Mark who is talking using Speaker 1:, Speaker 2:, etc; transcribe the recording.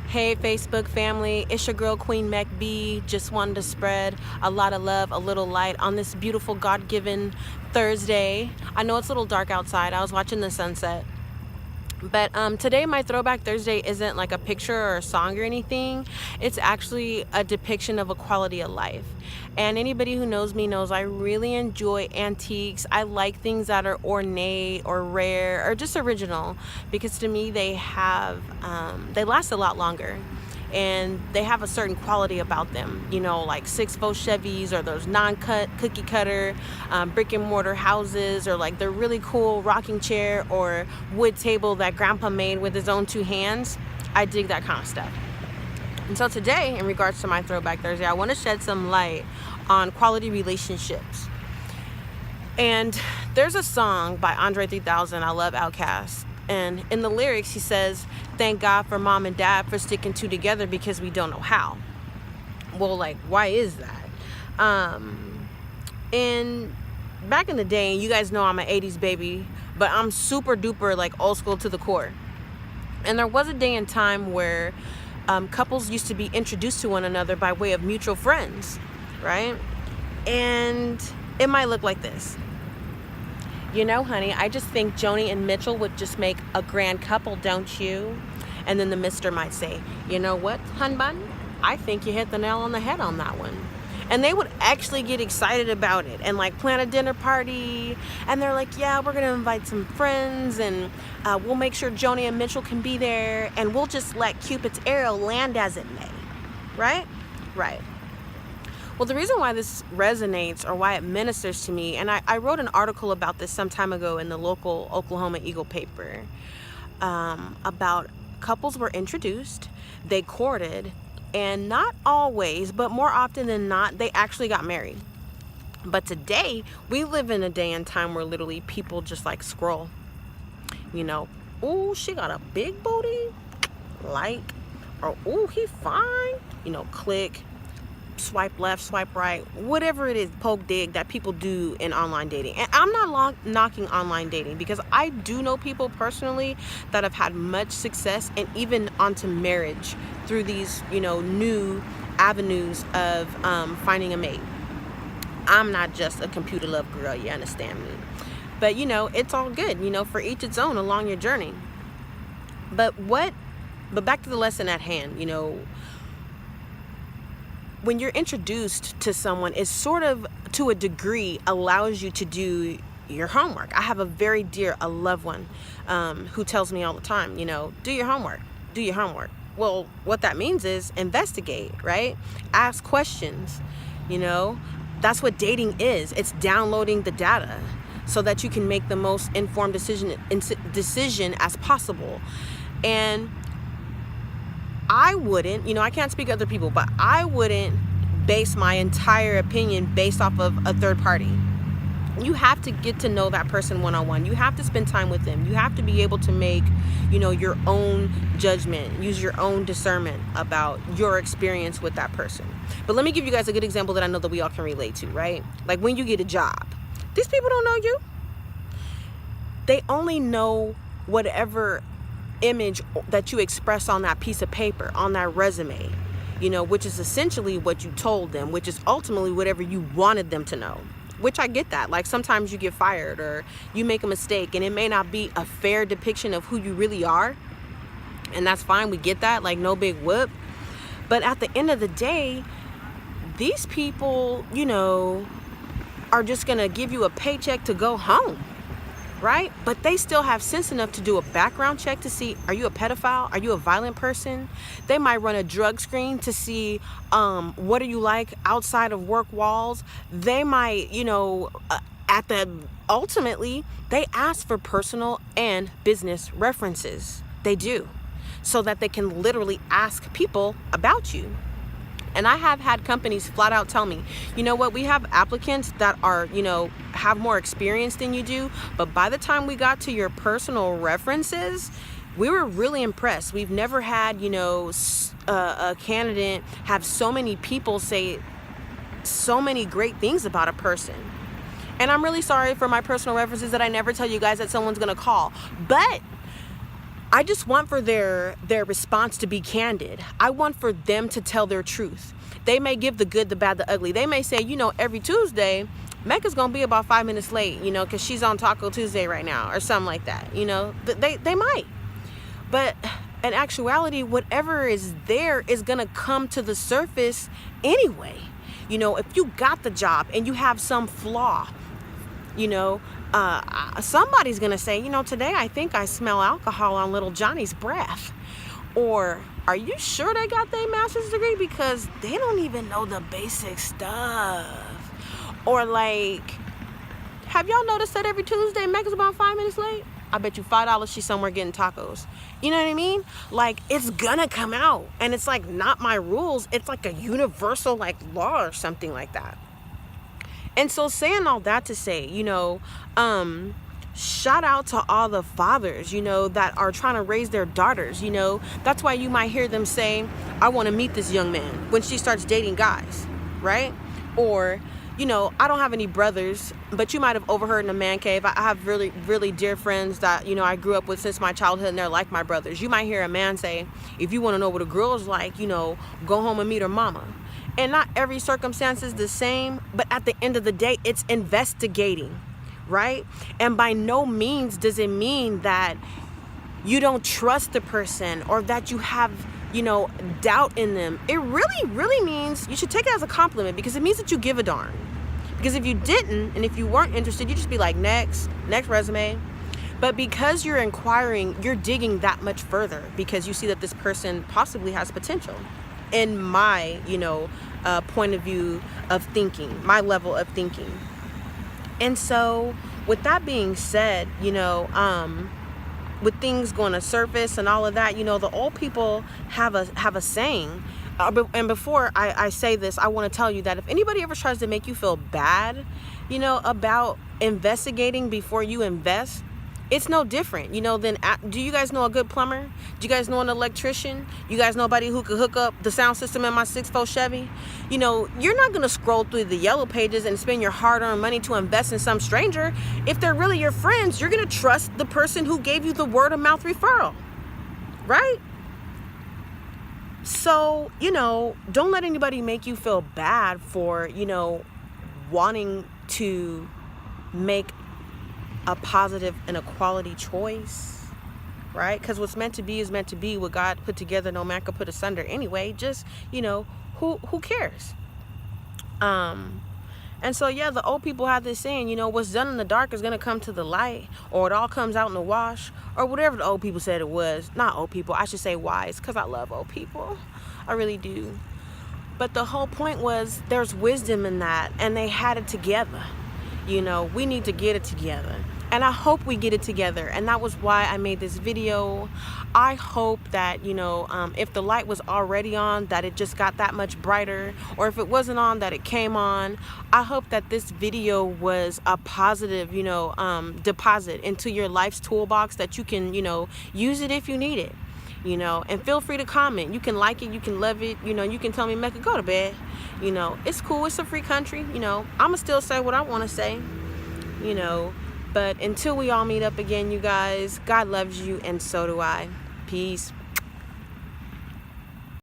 Speaker 1: Hey Facebook family, it's your girl Queen Mac B. Just wanted to spread a lot of love, a little light on this beautiful God-given Thursday. I know it's a little dark outside. I was watching the sunset. But today my Throwback Thursday isn't like a picture or a song or anything. It's actually a depiction of a quality of life. And anybody who knows me knows I really enjoy antiques. I like things that are ornate or rare or just original, because to me they last a lot longer. And they have a certain quality about them, you know, like 6'4" Chevys, or those non-cut cookie cutter brick and mortar houses, or like the really cool rocking chair or wood table that grandpa made with his own two hands. I dig that kind of stuff. And so today, in regards to my Throwback Thursday, I want to shed some light on quality relationships. And there's a song by Andre 3000, I love Outkast. And in the lyrics, he says, "Thank God for mom and dad for sticking two together because we don't know how." Well, like, why is that? And back in the day, and you guys know I'm an 80s baby, but I'm super duper like old school to the core. And there was a day and time where couples used to be introduced to one another by way of mutual friends, right? And it might look like this. "You know, honey, I just think Joni and Mitchell would just make a grand couple, don't you?" And then the mister might say, "You know what, hun bun? I think you hit the nail on the head on that one." And they would actually get excited about it and like plan a dinner party. And they're like, "Yeah, we're going to invite some friends, and we'll make sure Joni and Mitchell can be there, and we'll just let Cupid's arrow land as it may." Right? Right. Well, the reason why this resonates, or why it ministers to me, and I wrote an article about this some time ago in the local Oklahoma Eagle paper, about couples were introduced, they courted, and not always, but more often than not, they actually got married. But today, we live in a day and time where literally people just like scroll. You know, "Ooh, she got a big booty," like, or "Ooh, he fine," you know, click, swipe left, swipe right, whatever it is, poke dig that people do in online dating. And I'm not knocking online dating, because I do know people personally that have had much success and even onto marriage through these, you know, new avenues of finding a mate. I'm not just a computer love girl, you understand me? But you know, it's all good, you know, for each its own along your journey. But back to the lesson at hand, you know, when you're introduced to someone, it sort of, to a degree, allows you to do your homework. I have a very dear, a loved one, who tells me all the time, you know, do your homework, do your homework. Well, what that means is investigate, right? Ask questions, you know? That's what dating is. It's downloading the data so that you can make the most informed decision as possible. And I wouldn't, you know, I can't speak to other people, but I wouldn't base my entire opinion based off of a third party. You have to get to know that person one-on-one. You have to spend time with them. You have to be able to make, you know, your own judgment, use your own discernment about your experience with that person. But let me give you guys a good example that I know that we all can relate to, right? Like when you get a job, these people don't know you. They only know whatever image that you express on that piece of paper, on that resume, you know, which is essentially what you told them, which is ultimately whatever you wanted them to know. Which I get that. Like sometimes you get fired or you make a mistake and it may not be a fair depiction of who you really are. And that's fine. We get that. Like no big whoop. But at the end of the day, these people, you know, are just going to give you a paycheck to go home. Right? But they still have sense enough to do a background check to see, are you a pedophile? Are you a violent person? They might run a drug screen to see what are you like outside of work walls. They might, you know, ultimately, they ask for personal and business references. They do. So that they can literally ask people about you. And I have had companies flat out tell me, you know what, we have applicants that are, you know, have more experience than you do. But by the time we got to your personal references, we were really impressed. We've never had, you know, a candidate have so many people say so many great things about a person. And I'm really sorry for my personal references that I never tell you guys that someone's going to call. But I just want for their response to be candid. I want for them to tell their truth. They may give the good, the bad, the ugly. They may say, every Tuesday, Mecca's gonna be about 5 minutes late, because she's on Taco Tuesday right now or something like that. They might. But in actuality, whatever is there is gonna come to the surface anyway. If you got the job and you have some flaw, somebody's gonna say, today I think I smell alcohol on little Johnny's breath. Or, are you sure they got their master's degree? Because they don't even know the basic stuff. Or have y'all noticed that every Tuesday Mecca's about 5 minutes late? I bet you $5 she's somewhere getting tacos. You know what I mean? It's gonna come out. And it's not my rules. It's a universal law or something like that. And so saying all that to say, shout out to all the fathers, that are trying to raise their daughters. That's why you might hear them say, I want to meet this young man when she starts dating guys, right? Or, I don't have any brothers, but you might have overheard in a man cave. I have really, really dear friends that, I grew up with since my childhood, and they're like my brothers. You might hear a man say, if you want to know what a girl's like, go home and meet her mama. And not every circumstance is the same, but at the end of the day, it's investigating, right? And by no means does it mean that you don't trust the person or that you have, doubt in them. It really, really means you should take it as a compliment, because it means that you give a darn. Because if you didn't, and if you weren't interested, you'd just be like, next resume. But because you're inquiring, you're digging that much further, because you see that this person possibly has potential. In my, point of view of thinking, my level of thinking. And so with that being said, with things going to surface and all of that, the old people have a saying. And before I say this, I want to tell you that if anybody ever tries to make you feel bad, about investigating before you invest, it's no different, than, do you guys know a good plumber? Do you guys know an electrician? You guys know anybody who could hook up the sound system in my 6'4" Chevy? You're not going to scroll through the yellow pages and spend your hard-earned money to invest in some stranger. If they're really your friends, you're going to trust the person who gave you the word-of-mouth referral, right? So, don't let anybody make you feel bad for, wanting to make a positive and a quality choice, right? Because what's meant to be is meant to be. What God put together, no man can put asunder anyway. Just, who cares? And so, yeah, the old people have this saying, what's done in the dark is going to come to the light, or it all comes out in the wash, or whatever the old people said it was. Not old people, I should say wise, because I love old people. I really do. But the whole point was there's wisdom in that, and they had it together. We need to get it together. And I hope we get it together. And that was why I made this video. I hope that, if the light was already on, that it just got that much brighter. Or if it wasn't on, that it came on. I hope that this video was a positive, deposit into your life's toolbox, that you can, use it if you need it. And feel free to comment. You can like it, you can love it, you can tell me, Mecca, go to bed. It's cool, it's a free country, I'ma still say what I want to say, but until we all meet up again, you guys, God loves you, and so do I. Peace.